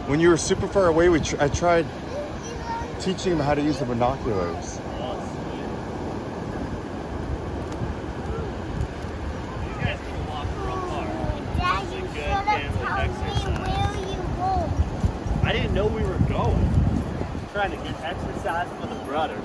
When you were super far away, I tried teaching him how to use the binoculars. I didn't know we were going. Trying to get exercise for the brothers.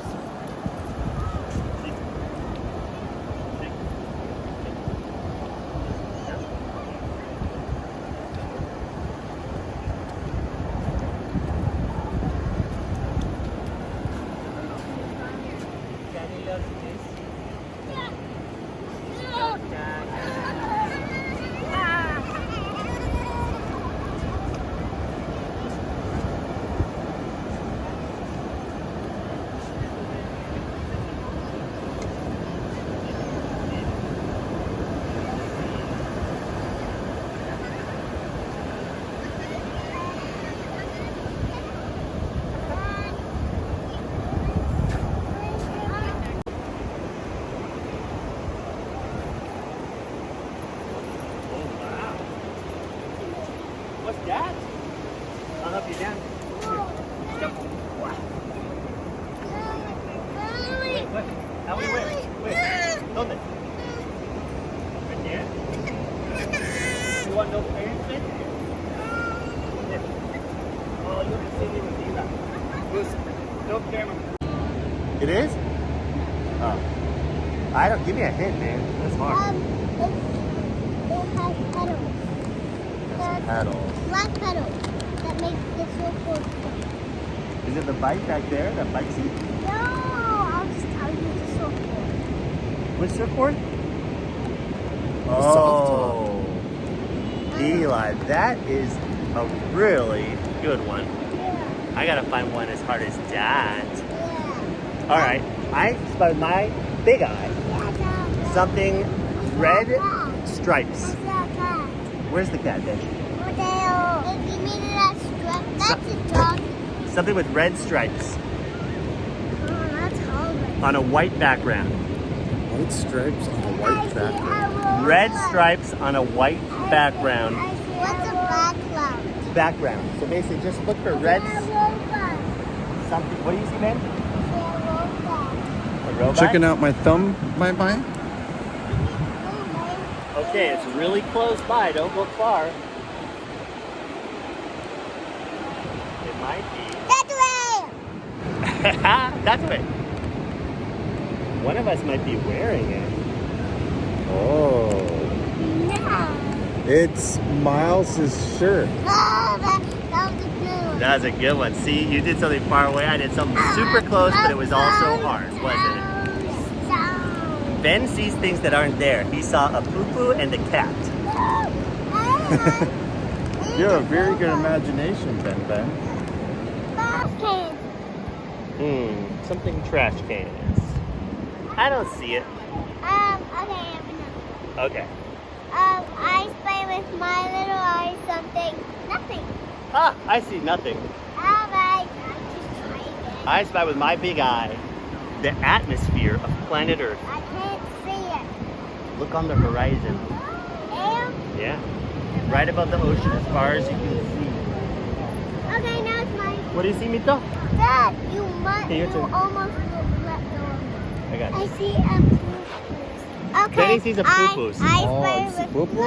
What's that? I'll help you down. Wait. How many wait? ¿Dónde? Right there? You want no parents in? Oh, you have to see me with Eva. No camera. It is? Oh. I don't. Give me a hint, man. That's hard. It has pedals. Paddles. Black pedals that make the surfboard go. Is it the bike back there? That bike seat? No, I'll just tell you the surfboard. Which surfboard? soft Oh. Eli, that is a really good one. Yeah. I gotta find one as hard as that. Yeah. All right. I spotted my big eye. Something red stripes. What's that cat? Where's the cat, then? Rodeo. If you mean that strip, that's a dog. Something with red stripes Oh, that's hard. on a white background. White stripes on a white background. Red stripes on a white background. What's a background? Background. So basically, just look for red something. What do you see, man? A robot. Checking out my thumb, bye. Okay, it's really close by. Don't go far. It might be. That's it. One of us might be wearing it. Oh. No. It's Miles's shirt. Oh, that was a good one. That was a good one. See, you did something far away. I did something super close, but it was also hard, wasn't it? Ben sees things that aren't there. He saw a poo-poo and a cat. You have a very good imagination, Ben. Something trash cans. I don't see it. Okay. I spray with my little eye something. Nothing. Ah, I see nothing. Alright, I'll just try again. I spy with my big eye the atmosphere of planet Earth. I can't see it. Look on the horizon. And, Yeah. Right above the ocean as far as you can see. okay, now it's mine. What do you see, Mito? Dad, you must. Okay, your You turn. almost let go. I got I you. see a poo-poo. Okay. Benny sees a poo-poo. I Oh, spray you see with poo-poo?